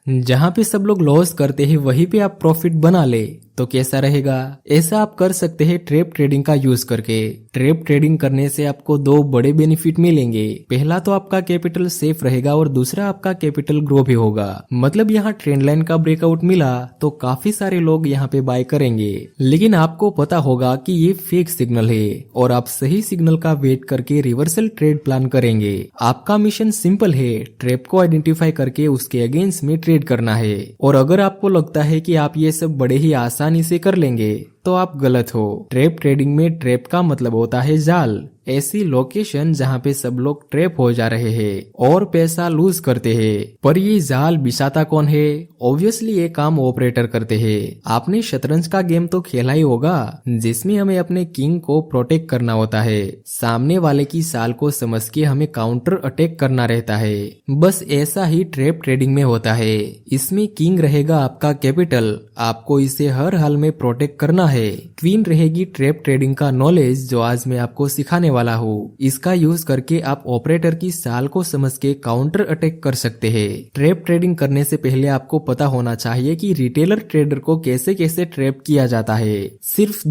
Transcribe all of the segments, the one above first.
जहाँ पे सब लोग लॉस करते हैं वहीं पे आप प्रॉफिट बना ले तो कैसा रहेगा। ऐसा आप कर सकते हैं ट्रेप ट्रेडिंग का यूज करके। ट्रेप ट्रेडिंग करने से आपको दो बड़े बेनिफिट मिलेंगे। पहला तो आपका कैपिटल सेफ रहेगा और दूसरा आपका कैपिटल ग्रो भी होगा। मतलब यहाँ ट्रेंड लाइन का ब्रेकआउट मिला तो काफी सारे लोग यहाँ पे बाय करेंगे, लेकिन आपको पता होगा कि ये फेक सिग्नल है और आप सही सिग्नल का वेट करके रिवर्सल ट्रेड प्लान करेंगे। आपका मिशन सिंपल है, ट्रेप को आइडेंटिफाई करके उसके अगेंस्ट में ट्रेड करना है। और अगर आपको लगता है कि आप ये सब बड़े ही आसानी से कर लेंगे तो आप गलत हो। ट्रेप ट्रेडिंग में ट्रेप का मतलब होता है जाल, ऐसी लोकेशन जहाँ पे सब लोग ट्रेप हो जा रहे हैं और पैसा लूज करते हैं। पर ये जाल बिछाता कौन है? ऑब्वियसली ये काम ऑपरेटर करते हैं। आपने शतरंज का गेम तो खेला ही होगा जिसमें हमें अपने किंग को प्रोटेक्ट करना होता है। सामने वाले की चाल को समझ के हमें काउंटर अटैक करना रहता है। बस ऐसा ही ट्रेप ट्रेडिंग में होता है। इसमें किंग रहेगा आपका कैपिटल, आपको इसे हर हाल में प्रोटेक्ट करना है। क्वीन रहेगी ट्रेप ट्रेडिंग का नॉलेज जो आज मैं आपको सिखाने वाला हूँ। इसका यूज करके आप ऑपरेटर की चाल को समझ के काउंटर अटैक कर सकते हैं। ट्रेप ट्रेडिंग करने से पहले आपको पता होना चाहिए कि रिटेलर ट्रेडर को कैसे कैसे ट्रैप किया जाता है। सिर्फ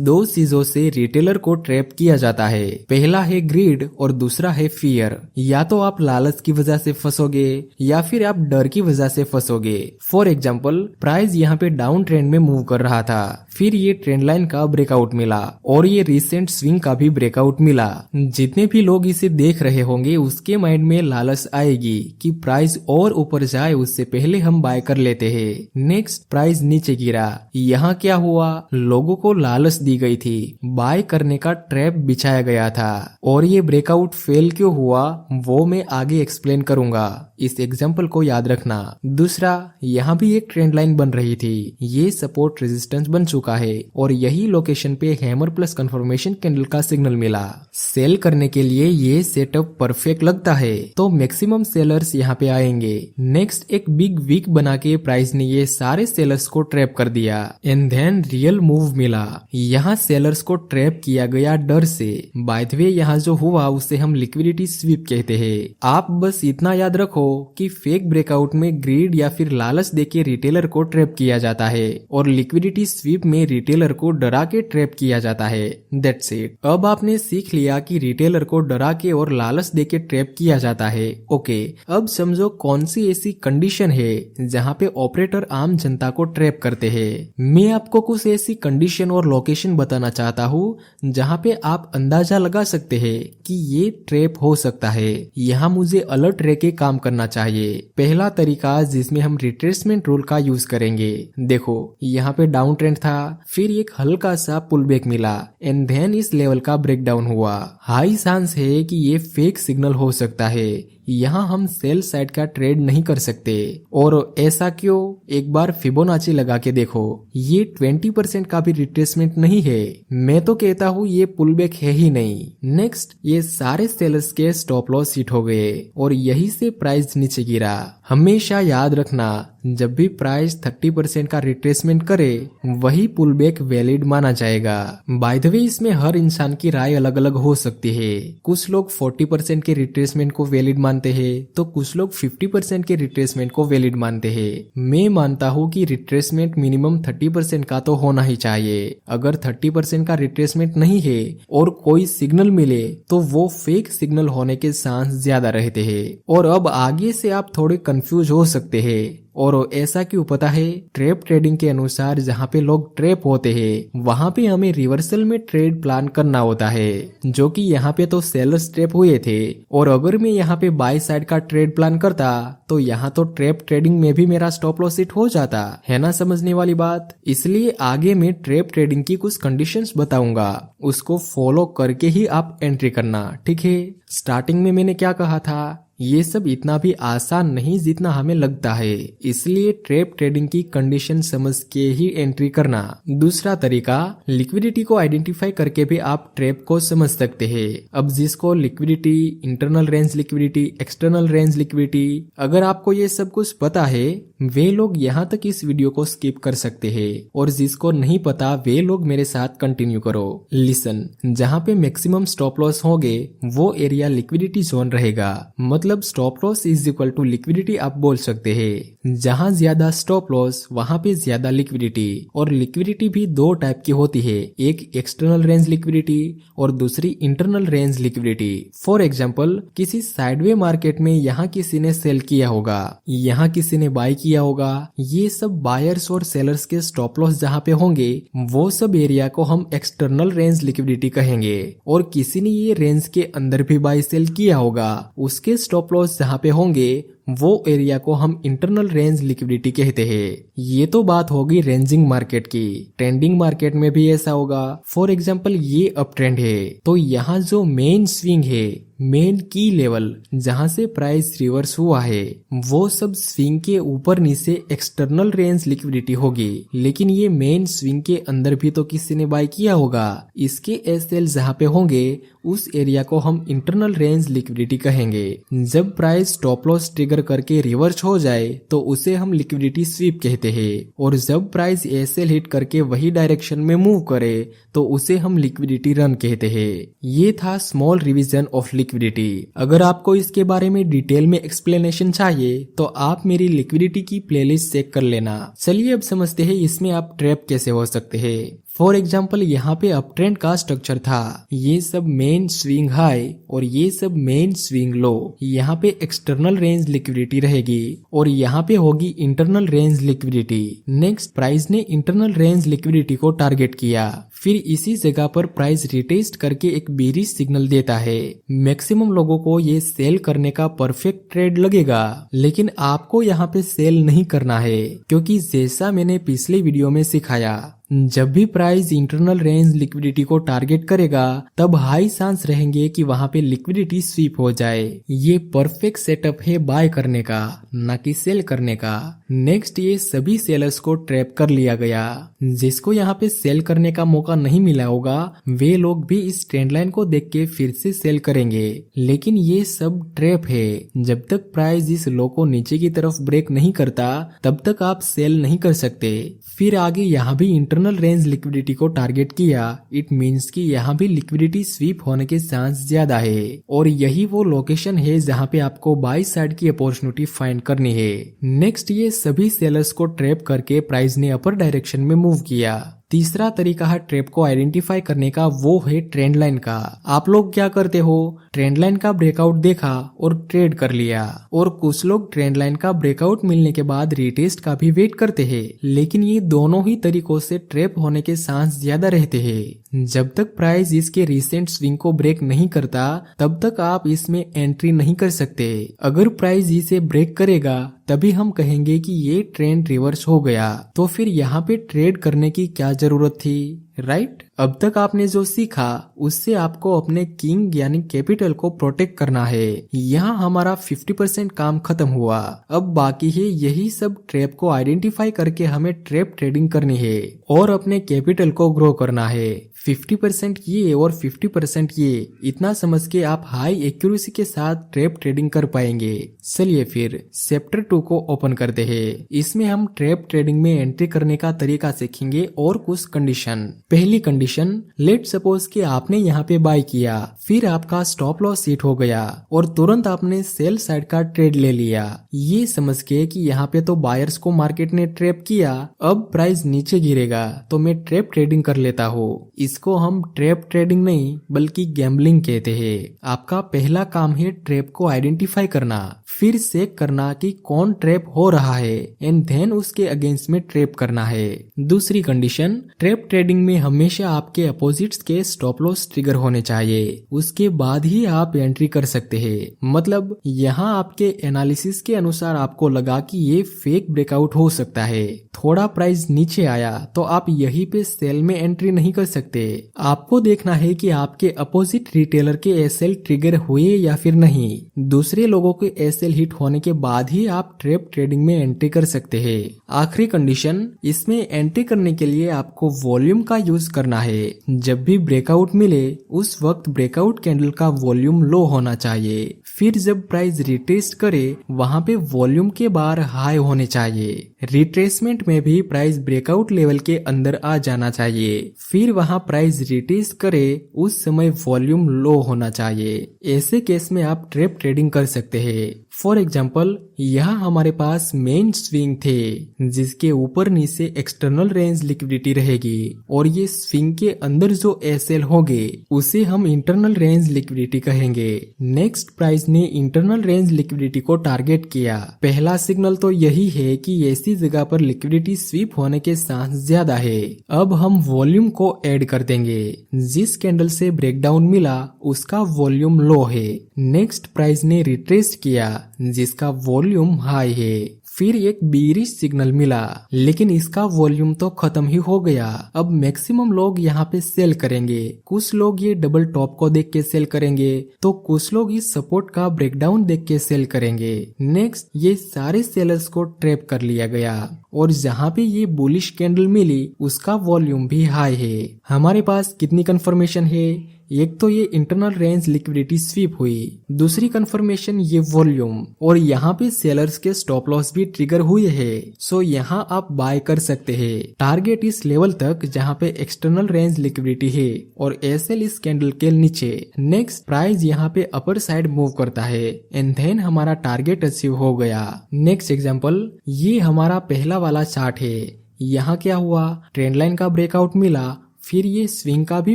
दो चीजों से रिटेलर को ट्रैप किया जाता है। पहला है ग्रीड और दूसरा है फियर। या तो आप लालच की वजह से फंसोगे या फिर आप डर की वजह से फंसोगे। फॉर एग्जाम्पल, प्राइस यहाँ पे डाउन ट्रेंड में मूव कर रहा था, फिर ये ट्रेंड लाइन का ब्रेकआउट मिला और ये रिसेंट स्विंग का भी ब्रेकआउट मिला। जितने भी लोग इसे देख रहे होंगे उसके माइंड में लालच आएगी कि प्राइस और ऊपर जाए उससे पहले हम बाय कर लेते हैं। नेक्स्ट प्राइस नीचे गिरा, यहाँ क्या हुआ? लोगों को लालच दी गई थी, बाय करने का ट्रैप बिछाया गया था और ये ब्रेकआउट फेल क्यों हुआ वो मैं आगे एक्सप्लेन करूंगा। इस एग्जाम्पल को याद रखना। दूसरा, यहाँ भी एक ट्रेंड लाइन बन रही थी, ये सपोर्ट रेजिस्टेंस बन चुका है और यही लोकेशन पे हैमर प्लस कंफर्मेशन कैंडल का सिग्नल मिला। सेल करने के लिए ये सेटअप परफेक्ट लगता है तो मैक्सिमम सेलर्स यहाँ पे आएंगे। नेक्स्ट एक बिग वीक बना के प्राइस ने ये सारे सेलर्स को ट्रैप कर दिया एंड देन रियल मूव मिला। यहाँ सेलर्स को ट्रैप किया गया डर से। बाय द वे यहाँ जो हुआ उसे हम लिक्विडिटी स्वीप कहते हैं। आप बस इतना याद रखो कि फेक ब्रेकआउट में ग्रीड या फिर लालच देके रिटेलर को ट्रैप किया जाता है और लिक्विडिटी स्वीप में रिटेलर को डरा के ट्रैप किया जाता है। That's it. अब आपने सीख लिया कि रिटेलर को डरा के और लालच देके ट्रैप किया जाता है। ओके, अब समझो कौन सी ऐसी कंडीशन है जहाँ पे ऑपरेटर आम जनता को ट्रैप करते हैं। मैं आपको कुछ ऐसी कंडीशन और लोकेशन बताना चाहता हूँ जहाँ पे आप अंदाजा लगा सकते हैं कि ये ट्रैप हो सकता है। यहाँ मुझे अलर्ट रह के काम करना चाहिए। पहला तरीका जिसमें हम रिट्रेसमेंट रूल का यूज करेंगे। देखो, यहाँ पे डाउन ट्रेंड था, फिर एक हल्का सा पुल बैक मिला एंड देन इस लेवल का ब्रेकडाउन हुआ। हाई चांस है कि ये फेक सिग्नल हो सकता है। यहाँ हम सेल साइड का ट्रेड नहीं कर सकते। और ऐसा क्यों? एक बार फिबोनाची लगा के देखो, ये 20% का भी रिट्रेसमेंट नहीं है। मैं तो कहता हूँ ये पुल बैक है ही नहीं। नेक्स्ट, ये सारे सेलर्स के स्टॉप लॉस हिट हो गए और यही से प्राइस नीचे गिरा। हमेशा याद रखना, जब भी प्राइस 30% का रिट्रेसमेंट करे वही पुल बैक वैलिड माना जाएगा। बाय द वे, इसमें हर इंसान की राय अलग अलग हो सकती है। कुछ लोग 40% के रिट्रेसमेंट को वैलिड मानते हैं तो कुछ लोग 50% के रिट्रेसमेंट को वैलिड मानते हैं। मैं मानता हूँ कि रिट्रेसमेंट मिनिमम 30% का तो होना ही चाहिए। अगर 30% का रिट्रेसमेंट नहीं है और कोई सिग्नल मिले तो वो फेक सिग्नल होने के चांस ज्यादा रहते हैं। और अब आगे से आप थोड़े कंफ्यूज हो सकते हैं। और ऐसा क्यों पता है? ट्रेप ट्रेडिंग के अनुसार जहाँ पे लोग ट्रेप होते हैं वहाँ पे हमें रिवर्सल में ट्रेड प्लान करना होता है, जो कि यहाँ पे तो सेलर्स ट्रेप हुए थे। और अगर मैं यहाँ पे बाय साइड का ट्रेड प्लान करता तो यहाँ तो ट्रेप ट्रेडिंग में भी मेरा स्टॉप लॉस हिट हो जाता है ना। समझने वाली बात। इसलिए आगे मैं ट्रेप ट्रेडिंग की कुछ कंडीशंस बताऊंगा, उसको फॉलो करके ही आप एंट्री करना, ठीक है? स्टार्टिंग में मैंने क्या कहा था, ये सब इतना भी आसान नहीं जितना हमें लगता है। इसलिए ट्रेप ट्रेडिंग की कंडीशन समझ के ही एंट्री करना। दूसरा तरीका, लिक्विडिटी को आइडेंटिफाई करके भी आप ट्रेप को समझ सकते हैं। अब जिसको liquidity, internal range liquidity, external range liquidity, अगर आपको ये सब कुछ पता है वे लोग यहाँ तक इस वीडियो को स्किप कर सकते हैं और जिसको नहीं पता वे लोग मेरे साथ कंटिन्यू करो। लिसन, जहाँ पे मैक्सिमम स्टॉप लॉस होंगे वो एरिया लिक्विडिटी जोन रहेगा। मतलब stop loss is equal to liquidity आप बोल सकते हैं। जहाँ ज्यादा स्टॉप लॉस वहाँ पे ज्यादा लिक्विडिटी। और लिक्विडिटी भी दो टाइप की होती है, एक एक्सटर्नल रेंज लिक्विडिटी और दूसरी internal range liquidity. For example, किसी साइडवे मार्केट में यहाँ किसी ने सेल किया होगा, यहाँ किसी ने बाय किया होगा। ये सब बायर्स और सेलर्स के स्टॉप लॉस जहाँ पे होंगे वो सब एरिया को हम एक्सटर्नल रेंज लिक्विडिटी कहेंगे। और किसी ने ये रेंज के अंदर भी बाय सेल किया होगा, उसके स्टॉप लॉस जहाँ पे होंगे वो एरिया को हम इंटरनल रेंज लिक्विडिटी कहते हैं। ये तो बात होगी रेंजिंग मार्केट की। ट्रेंडिंग मार्केट में भी ऐसा होगा। फॉर एग्जांपल, ये अप ट्रेंड है तो यहाँ जो मेन स्विंग है, मेन की लेवल जहाँ से प्राइस रिवर्स हुआ है, वो सब स्विंग के ऊपर नीचे एक्सटर्नल रेंज लिक्विडिटी होगी। लेकिन ये मेन स्विंग के अंदर भी तो किसी ने बाय किया होगा, इसके एसएल जहाँ पे होंगे उस एरिया को हम इंटरनल रेंज लिक्विडिटी कहेंगे। जब प्राइस स्टॉप लॉस ट्रिगर करके रिवर्स हो जाए तो उसे हम लिक्विडिटी स्वीप कहते हैं। और जब प्राइस एसएल हिट करके वही डायरेक्शन में मूव करे तो उसे हम लिक्विडिटी रन कहते हैं। ये था स्मॉल रिवीजन ऑफ लिक्विडिटी। अगर आपको इसके बारे में डिटेल में एक्सप्लेनेशन चाहिए तो आप मेरी लिक्विडिटी की प्लेलिस्ट चेक कर लेना। चलिए अब समझते हैं इसमें आप ट्रैप कैसे हो सकते हैं। फॉर एग्जाम्पल, यहाँ पे अप ट्रेंड का स्ट्रक्चर था, ये सब मेन स्विंग हाई और ये सब मेन स्विंग लो। यहाँ पे एक्सटर्नल रेंज लिक्विडिटी रहेगी और यहाँ पे होगी internal range liquidity. Next, price ने इंटरनल रेंज लिक्विडिटी को टारगेट किया, फिर इसी जगह पर प्राइस रिटेस्ट करके एक बेरिश सिग्नल देता है। मैक्सिमम लोगों को ये सेल करने का परफेक्ट ट्रेड लगेगा, लेकिन आपको यहाँ पे सेल नहीं करना है, क्योंकि जैसा मैंने पिछले वीडियो में सिखाया, जब भी प्राइस इंटरनल रेंज लिक्विडिटी को टारगेट करेगा तब हाई चांस रहेंगे कि वहां पे लिक्विडिटी स्वीप हो जाए। ये परफेक्ट सेटअप है बाय करने का, ना कि सेल करने का। नेक्स्ट, ये सभी सेलर्स को ट्रैप कर लिया गया। जिसको यहाँ पे सेल करने का मौका नहीं मिला होगा वे लोग भी इस ट्रेंड लाइन को देख के फिर से सेल करेंगे। लेकिन ये सब ट्रैप है। जब तक प्राइस इस लो को नीचे की तरफ ब्रेक नहीं करता तब तक आप सेल नहीं कर सकते। फिर आगे यहाँ भी इंटरनल रेंज लिक्विडिटी को टारगेट किया, इट मींस कि यहाँ भी लिक्विडिटी स्वीप होने के चांस ज्यादा है। और यही वो लोकेशन है जहाँ पे आपको बाई साइड की अपॉर्चुनिटी फाइंड करनी है। नेक्स्ट, ये सभी सेलर्स को ट्रैप करके प्राइस ने अपर डायरेक्शन में मूव किया। तीसरा तरीका है ट्रैप को आइडेंटिफाई करने का, वो है ट्रेंड लाइन का। आप लोग क्या करते हो, ट्रेंड लाइन का ब्रेकआउट देखा और ट्रेड कर लिया। और कुछ लोग ट्रेंड लाइन का ब्रेकआउट मिलने के बाद रिटेस्ट का भी वेट करते हैं। लेकिन ये दोनों ही तरीकों से ट्रैप होने के चांस ज्यादा रहते हैं। जब तक प्राइस इसके रिसेंट स्विंग को ब्रेक नहीं करता तब तक आप इसमें एंट्री नहीं कर सकते। अगर प्राइस इसे ब्रेक करेगा तभी हम कहेंगे कि ये ट्रेंड रिवर्स हो गया। तो फिर यहाँ पे ट्रेड करने की क्या जरूरत थी, राइट? अब तक आपने जो सीखा उससे आपको अपने किंग यानी कैपिटल को प्रोटेक्ट करना है। यहाँ हमारा 50% काम खत्म हुआ। अब बाकी है यही सब ट्रैप को आइडेंटिफाई करके हमें ट्रैप ट्रेडिंग करनी है और अपने कैपिटल को ग्रो करना है। 50% ये और 50% ये, इतना समझ के आप हाई एक्यूरेसी के साथ ट्रैप ट्रेडिंग कर पाएंगे। चलिए फिर चैप्टर 2 को ओपन करते हैं। इसमें हम ट्रैप ट्रेडिंग में एंट्री करने का तरीका सीखेंगे और कुछ कंडीशन। पहली कंडीशन, लेट सपोज कि आपने यहाँ पे बाय किया, फिर आपका स्टॉप लॉस हिट हो गया और तुरंत आपने सेल साइड का ट्रेड ले लिया। ये समझ के कि यहाँ पे तो बायर्स को मार्केट ने ट्रैप किया, अब प्राइस नीचे गिरेगा तो मैं ट्रैप ट्रेडिंग कर लेता हूँ। इसको हम ट्रैप ट्रेडिंग नहीं बल्कि गैम्बलिंग कहते हैं। आपका पहला काम है ट्रैप को आइडेंटिफाई करना, फिर चेक करना कि कौन ट्रैप हो रहा है एंड देन उसके अगेंस्ट में ट्रैप करना है। दूसरी कंडीशन, ट्रैप ट्रेडिंग में हमेशा आपके अपोजिट्स के स्टॉप लॉस ट्रिगर होने चाहिए, उसके बाद ही आप एंट्री कर सकते हैं। मतलब यहाँ आपके एनालिसिस के अनुसार आपको लगा कि ये फेक ब्रेकआउट हो सकता है, थोड़ा प्राइस नीचे आया तो आप यहीं पे सेल में एंट्री नहीं कर सकते। आपको देखना है कि आपके अपोजिट रिटेलर के एसएल ट्रिगर हुए या फिर नहीं। दूसरे लोगों के एसएल हिट होने के बाद ही आप ट्रैप ट्रेडिंग में एंट्री कर सकते हैं। आखिरी कंडीशन, इसमें एंट्री करने के लिए आपको वॉल्यूम का यूज करना है। जब भी ब्रेकआउट मिले उस वक्त ब्रेकआउट कैंडल का वॉल्यूम लो होना चाहिए, फिर जब प्राइस रिट्रेस करे वहां पे वॉल्यूम के बार हाई होने चाहिए। रिट्रेसमेंट में भी प्राइस ब्रेकआउट लेवल के अंदर आ जाना चाहिए। फिर वहां प्राइस रिट्रेस करे उस समय वॉल्यूम लो होना चाहिए। ऐसे केस में आप ट्रेप ट्रेडिंग कर सकते हैं। फॉर एग्जाम्पल यहाँ हमारे पास मेन स्विंग थे जिसके ऊपर नीचे एक्सटर्नल रेंज लिक्विडिटी रहेगी और ये स्विंग के अंदर जो एसएल होंगे उसे हम इंटरनल रेंज लिक्विडिटी कहेंगे। नेक्स्ट प्राइस ने इंटरनल रेंज लिक्विडिटी को टारगेट किया। पहला सिग्नल तो यही है कि ऐसी जगह पर लिक्विडिटी स्वीप होने के चांस ज्यादा है। अब हम वॉल्यूम को ऐड कर देंगे। जिस कैंडल से ब्रेकडाउन मिला उसका वॉल्यूम लो है। नेक्स्ट प्राइस ने रिट्रेस किया जिसका वॉल्यूम हाई है। फिर एक बीरिश सिग्नल मिला लेकिन इसका वॉल्यूम तो खत्म ही हो गया। अब मैक्सिमम लोग यहाँ पे सेल करेंगे। कुछ लोग ये डबल टॉप को देख के सेल करेंगे तो कुछ लोग इस सपोर्ट का ब्रेकडाउन देख के सेल करेंगे। नेक्स्ट ये सारे सेलर्स को ट्रैप कर लिया गया और जहाँ पे ये बुलिश कैंडल मिली उसका वॉल्यूम भी हाई है। हमारे पास कितनी कंफर्मेशन है? एक तो ये इंटरनल रेंज लिक्विडिटी स्वीप हुई, दूसरी कंफर्मेशन ये वॉल्यूम, और यहाँ पे सेलर्स के स्टॉप लॉस भी ट्रिगर हुए हैं। सो यहाँ आप बाय कर सकते हैं। टारगेट इस लेवल तक जहाँ पे एक्सटर्नल रेंज लिक्विडिटी है और एसएल इस कैंडल के नीचे। नेक्स्ट प्राइस यहाँ पे अपर साइड मूव करता है एंड देन हमारा टारगेट अचीव हो गया। नेक्स्ट एग्जाम्पल, ये हमारा पहला वाला चार्ट है। यहाँ क्या हुआ, ट्रेंड लाइन का ब्रेकआउट मिला, फिर ये स्विंग का भी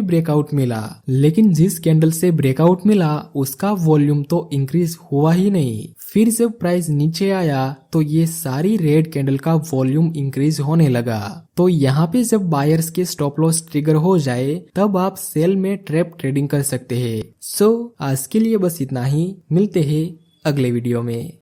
ब्रेकआउट मिला, लेकिन जिस कैंडल से ब्रेकआउट मिला उसका वॉल्यूम तो इंक्रीज हुआ ही नहीं। फिर जब प्राइस नीचे आया तो ये सारी रेड कैंडल का वॉल्यूम इंक्रीज होने लगा। तो यहाँ पे जब बायर्स के स्टॉप लॉस ट्रिगर हो जाए तब आप सेल में ट्रैप ट्रेडिंग कर सकते हैं। सो आज के लिए बस इतना ही। मिलते हैं अगले वीडियो में।